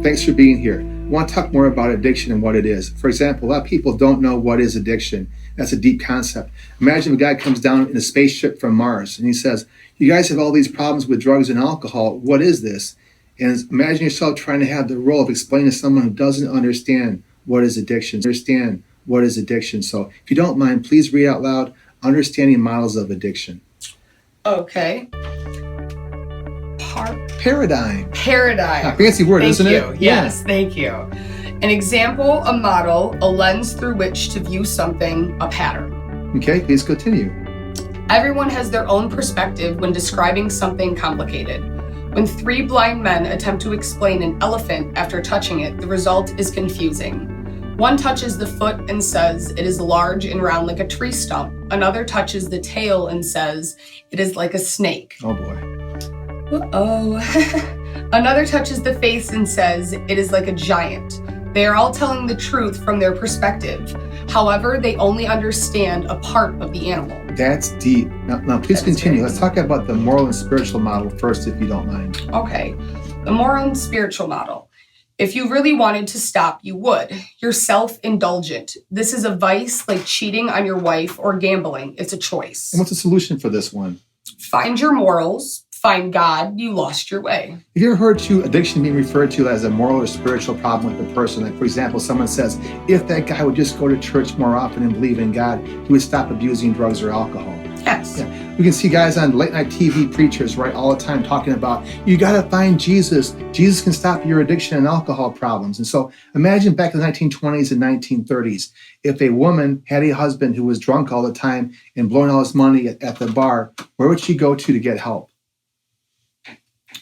Thanks for being here. I want to talk more about addiction and what it is. For example, a lot of people don't know what is addiction. That's a deep concept. Imagine a guy comes down in a spaceship from Mars and he says, you guys have all these problems with drugs and alcohol. What is this? And imagine yourself trying to have the role of explaining to someone who doesn't understand what is addiction. So if you don't mind, please read out loud Understanding Models of Addiction. Okay. Paradigm. Paradigm. Fancy word, isn't it? Thank you. Yes, thank you. An example, a model, a lens through which to view something, a pattern. Okay, please continue. Everyone has their own perspective when describing something complicated. When three blind men attempt to explain an elephant after touching it, the result is confusing. One touches the foot and says it is large and round like a tree stump. Another touches the tail and says it is like a snake. Oh boy. Uh-oh. Another touches the face and says it is like a giant. They are all telling the truth from their perspective. However, they only understand a part of the animal. That's deep. Now please continue. Let's talk about the moral and spiritual model first, if you don't mind. Okay. The moral and spiritual model. If you really wanted to stop, you would. You're self-indulgent. This is a vice like cheating on your wife or gambling. It's a choice. And what's the solution for this one? Find your morals. Find God, you lost your way. Have you ever heard addiction being referred to as a moral or spiritual problem with the person? Like, for example, someone says, if that guy would just go to church more often and believe in God, he would stop abusing drugs or alcohol. Yes. Yeah. We can see guys on late night TV preachers, right, all the time talking about, you got to find Jesus. Jesus can stop your addiction and alcohol problems. And so imagine back in the 1920s and 1930s, if a woman had a husband who was drunk all the time and blowing all his money at the bar, where would she go to get help?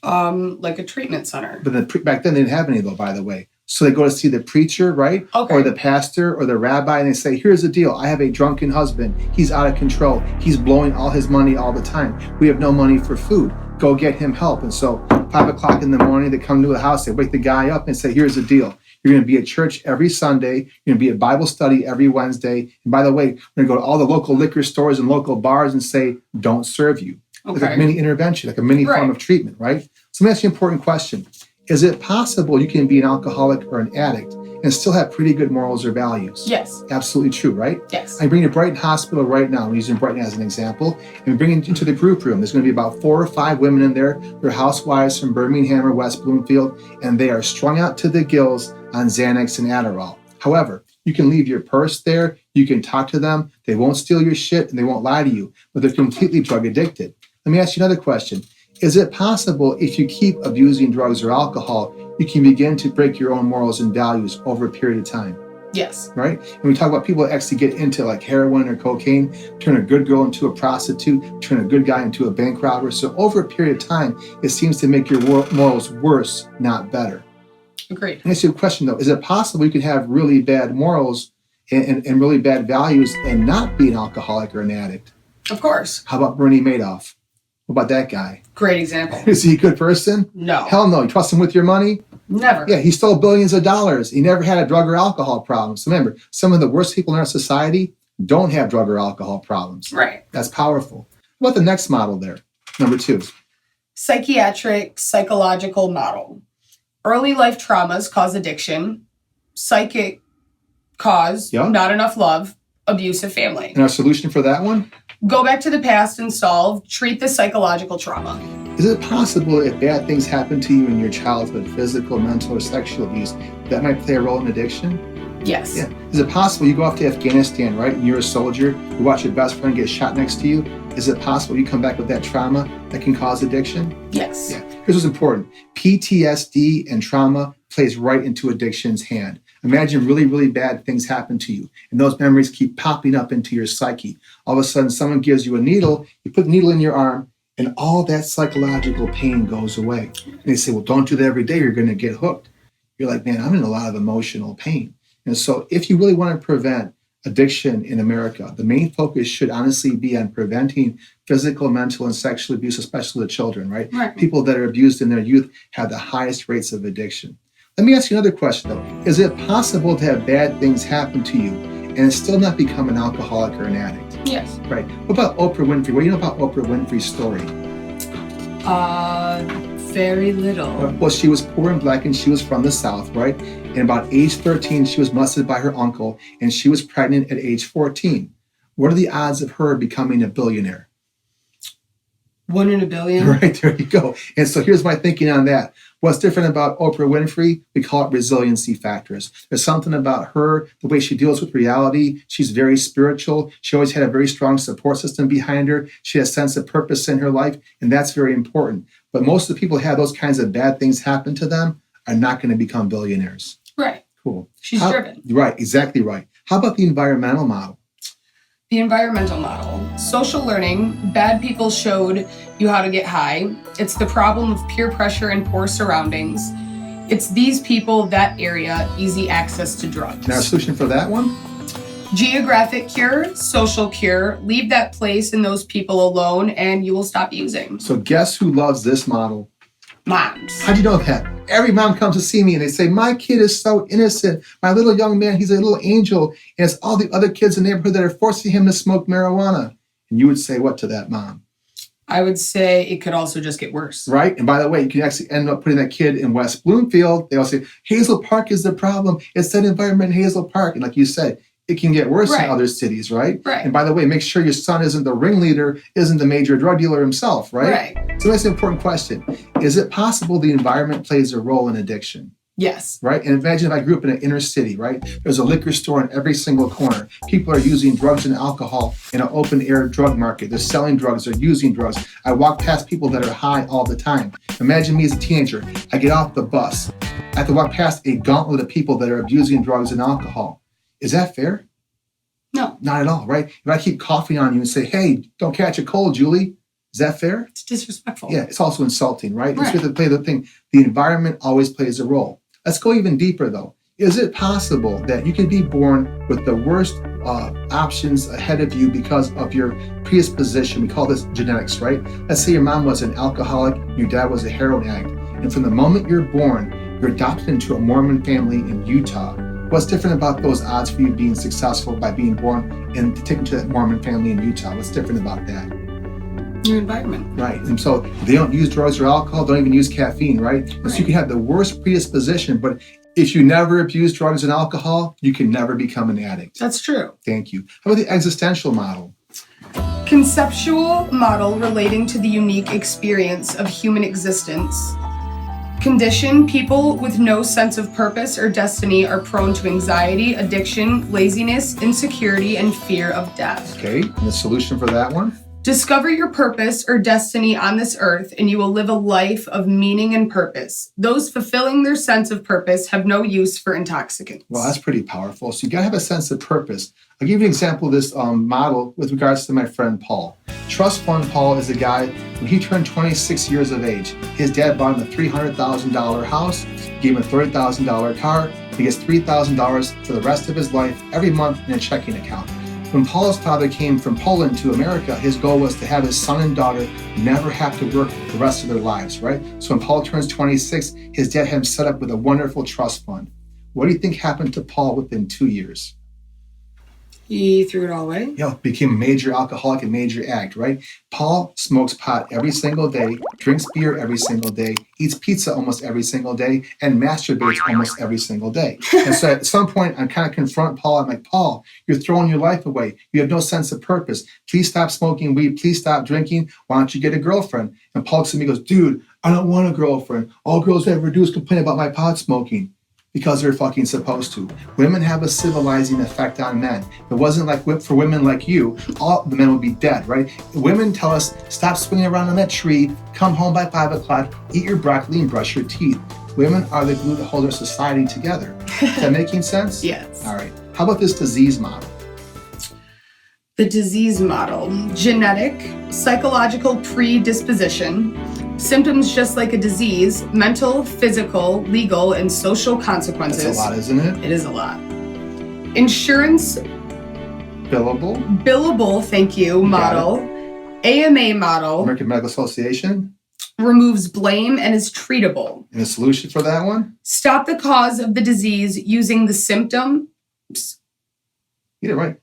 Like a treatment center. But back then they didn't have any though, by the way. So they go to see the preacher, right? Okay. Or the pastor or the rabbi, and they say, here's the deal. I have a drunken husband. He's out of control. He's blowing all his money all the time. We have no money for food. Go get him help. And so 5 o'clock in the morning, they come to the house, they wake the guy up and say, here's the deal. You're going to be at church every Sunday. You're going to be at Bible study every Wednesday. And by the way, we're going to go to all the local liquor stores and local bars and say, don't serve you. Okay. Like a mini intervention, like a mini form of treatment, right? So let me ask you an important question. Is it possible you can be an alcoholic or an addict and still have pretty good morals or values? Yes. Absolutely true, right? Yes. I bring you to Brighton Hospital right now. I'm using Brighton as an example. And we bring it into the group room. There's going to be about 4 or 5 women in there. They're housewives from Birmingham or West Bloomfield, and they are strung out to the gills on Xanax and Adderall. However, you can leave your purse there. You can talk to them. They won't steal your shit and they won't lie to you, but they're completely drug addicted. Let me ask you another question. Is it possible if you keep abusing drugs or alcohol, you can begin to break your own morals and values over a period of time? Yes. Right? And we talk about people that actually get into like heroin or cocaine, turn a good girl into a prostitute, turn a good guy into a bank robber. So over a period of time, it seems to make your morals worse, not better. Agreed. Let me ask you a question though. Is it possible you can have really bad morals and really bad values and not be an alcoholic or an addict? Of course. How about Bernie Madoff? What about that guy? Great example. Is he a good person? No. Hell no. You trust him with your money? Never. Yeah, he stole billions of dollars. He never had a drug or alcohol problem. So remember, some of the worst people in our society don't have drug or alcohol problems. Right. That's powerful. What about the next model there? Number 2. Psychiatric, psychological model. Early life traumas cause addiction. Psychic cause, not enough love, abusive family. And our solution for that one? Go back to the past and solve, treat the psychological trauma. Is it possible if bad things happen to you in your childhood, physical, mental, or sexual abuse, that might play a role in addiction? Yes. Yeah. Is it possible you go off to Afghanistan, right, and you're a soldier, you watch your best friend get shot next to you? Is it possible you come back with that trauma that can cause addiction? Yes. Yeah. Here's what's important. PTSD and trauma plays right into addiction's hand. Imagine really, really bad things happen to you, and those memories keep popping up into your psyche. All of a sudden, someone gives you a needle, you put the needle in your arm, and all that psychological pain goes away. And they say, well, don't do that every day, you're going to get hooked. You're like, man, I'm in a lot of emotional pain. And so if you really want to prevent addiction in America, the main focus should honestly be on preventing physical, mental, and sexual abuse, especially the children, right? People that are abused in their youth have the highest rates of addiction. Let me ask you another question, though. Is it possible to have bad things happen to you and still not become an alcoholic or an addict? Yes. Right. What about Oprah Winfrey? What do you know about Oprah Winfrey's story? Very little. Well, she was poor and black and she was from the South, right? And about age 13, she was molested by her uncle and she was pregnant at age 14. What are the odds of her becoming a billionaire? 1 in a billion. Right, there you go. And so here's my thinking on that. What's different about Oprah Winfrey? We call it resiliency factors. There's something about her, the way she deals with reality. She's very spiritual. She always had a very strong support system behind her. She has a sense of purpose in her life, and that's very important. But most of the people who have those kinds of bad things happen to them are not going to become billionaires. Right. Cool. She's driven. Right, exactly right. How about the environmental model? The environmental model. Social learning. Bad people showed you how to get high. It's the problem of peer pressure and poor surroundings. It's these people, that area, easy access to drugs. Now, a solution for that one? Geographic cure, social cure. Leave that place and those people alone and you will stop using. So guess who loves this model? Moms. How'd you know that? Every mom comes to see me and they say, my kid is so innocent. My little young man, he's a little angel. And it's all the other kids in the neighborhood that are forcing him to smoke marijuana. And you would say what to that mom? I would say it could also just get worse. Right? And by the way, you can actually end up putting that kid in West Bloomfield. They all say, Hazel Park is the problem. It's that environment in Hazel Park. And like you said, it can get worse in other cities, right? Right. And by the way, make sure your son isn't the ringleader, isn't the major drug dealer himself, right? Right. So that's an important question. Is it possible the environment plays a role in addiction? Yes. Right? And imagine if I grew up in an inner city, right? There's a liquor store in every single corner. People are using drugs and alcohol in an open air drug market. They're selling drugs, they're using drugs. I walk past people that are high all the time. Imagine me as a teenager. I get off the bus. I have to walk past a gauntlet of people that are abusing drugs and alcohol. Is that fair? No. Not at all, right? If I keep coughing on you and say, hey, don't catch a cold, Julie, is that fair? It's disrespectful. Yeah, it's also insulting, right? Right. It's going to play the thing. The environment always plays a role. Let's go even deeper, though. Is it possible that you could be born with the worst options ahead of you because of your predisposition? We call this genetics, right? Let's say your mom was an alcoholic, your dad was a heroin addict, and from the moment you're born, you're adopted into a Mormon family in Utah. What's different about those odds for you being successful by being born and taken to that Mormon family in Utah? What's different about that? Your environment. Right. And so they don't use drugs or alcohol, don't even use caffeine, right? And so you can have the worst predisposition, but if you never abuse drugs and alcohol, you can never become an addict. That's true. Thank you. How about the existential model? Conceptual model relating to the unique experience of human existence. Condition, people with no sense of purpose or destiny are prone to anxiety, addiction, laziness, insecurity, and fear of death. Okay. And the solution for that one? Discover your purpose or destiny on this earth, and you will live a life of meaning and purpose. Those fulfilling their sense of purpose have no use for intoxicants. Well, that's pretty powerful. So you got to have a sense of purpose. I'll give you an example of this model with regards to my friend Paul. Trust fund Paul is a guy, when he turned 26 years of age, his dad bought him a $300,000 house, gave him a $30,000 car. He gets $3,000 for the rest of his life every month in a checking account. When Paul's father came from Poland to America, his goal was to have his son and daughter never have to work the rest of their lives, right? So when Paul turns 26, his dad had him set up with a wonderful trust fund. What do you think happened to Paul within 2 years? He threw it all away? Yeah, became a major alcoholic and major addict, right? Paul smokes pot every single day, drinks beer every single day, eats pizza almost every single day, and masturbates almost every single day. And so at some point, I kind of confront Paul. I'm like, Paul, you're throwing your life away. You have no sense of purpose. Please stop smoking weed. Please stop drinking. Why don't you get a girlfriend? And Paul looks at me and goes, dude, I don't want a girlfriend. All girls ever do is complain about my pot smoking. Because they're fucking supposed to. Women have a civilizing effect on men. If it wasn't like for women like you, all the men would be dead, right? Women tell us, stop swinging around on that tree, come home by 5 o'clock, eat your broccoli and brush your teeth. Women are the glue that hold our society together. Is that making sense? Yes. All right. How about this disease model? The disease model. Genetic, psychological predisposition, symptoms just like a disease, mental, physical, legal, and social consequences. That's a lot, isn't it? It is a lot. Insurance. Billable, thank you, model. AMA model. American Medical Association. Removes blame and is treatable. And the solution for that one? Stop the cause of the disease using the symptom. Get it right.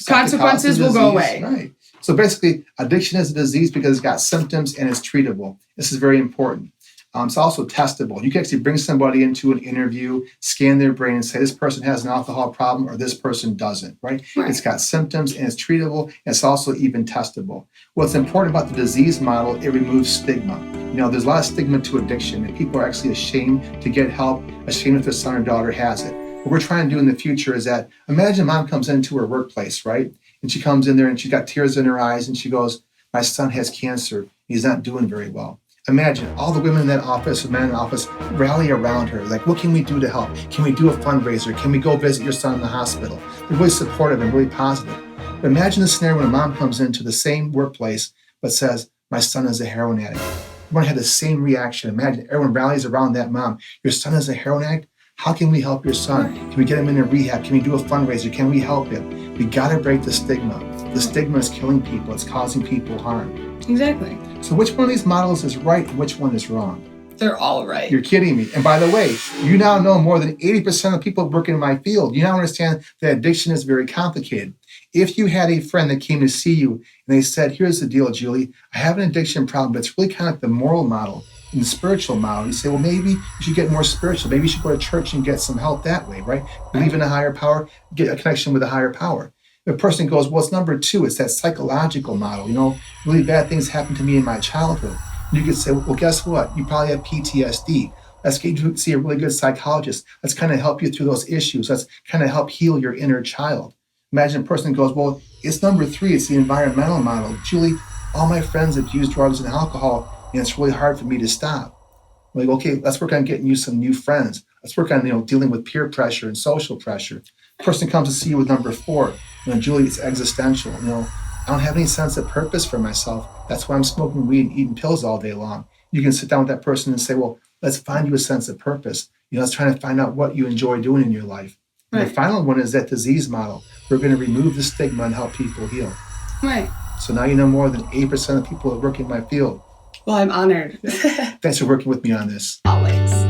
Consequences will go away. Right. So basically, addiction is a disease because it's got symptoms and it's treatable. This is very important. It's also testable. You can actually bring somebody into an interview, scan their brain, and say this person has an alcohol problem or this person doesn't, right? It's got symptoms and it's treatable. And it's also even testable. What's important about the disease model, it removes stigma. There's a lot of stigma to addiction, and people are actually ashamed to get help, ashamed if their son or daughter has it. What we're trying to do in the future is that, imagine mom comes into her workplace, right? And she comes in there and she's got tears in her eyes and she goes, my son has cancer. He's not doing very well. Imagine all the women in that office, or men in the office, rally around her. Like, what can we do to help? Can we do a fundraiser? Can we go visit your son in the hospital? They're really supportive and really positive. But imagine the scenario when a mom comes into the same workplace but says, my son is a heroin addict. Everyone had the same reaction. Imagine everyone rallies around that mom. Your son is a heroin addict? How can we help your son? Can we get him into rehab? Can we do a fundraiser? Can we help him? We got to break the stigma. The stigma is killing people. It's causing people harm. Exactly. So which one of these models is right and which one is wrong? They're all right. You're kidding me. And by the way, you now know more than 80% of people working in my field. You now understand that addiction is very complicated. If you had a friend that came to see you and they said, here's the deal, Julie, I have an addiction problem, but it's really kind of like the moral model and the spiritual model. You say, well, maybe you should get more spiritual. Maybe you should go to church and get some help that way, right? Believe in a higher power, get a connection with a higher power. The person goes, well, it's number 2. It's that psychological model. Really bad things happened to me in my childhood. And you could say, well, guess what? You probably have PTSD. Let's get you to see a really good psychologist. Let's kind of help you through those issues. Let's kind of help heal your inner child. Imagine a person goes, well, it's number 3. It's the environmental model. Julie, all my friends abuse drugs and alcohol, and it's really hard for me to stop. I'm like, okay, let's work on getting you some new friends. Let's work on, dealing with peer pressure and social pressure. Person comes to see you with number 4. Julie, it's existential. I don't have any sense of purpose for myself. That's why I'm smoking weed and eating pills all day long. You can sit down with that person and say, well, let's find you a sense of purpose. Let's try to find out what you enjoy doing in your life. Right. And the final one is that disease model. We're going to remove the stigma and help people heal. Right. So now you know more than 8% of people that work in my field. Well, I'm honored. Thanks for working with me on this. Always.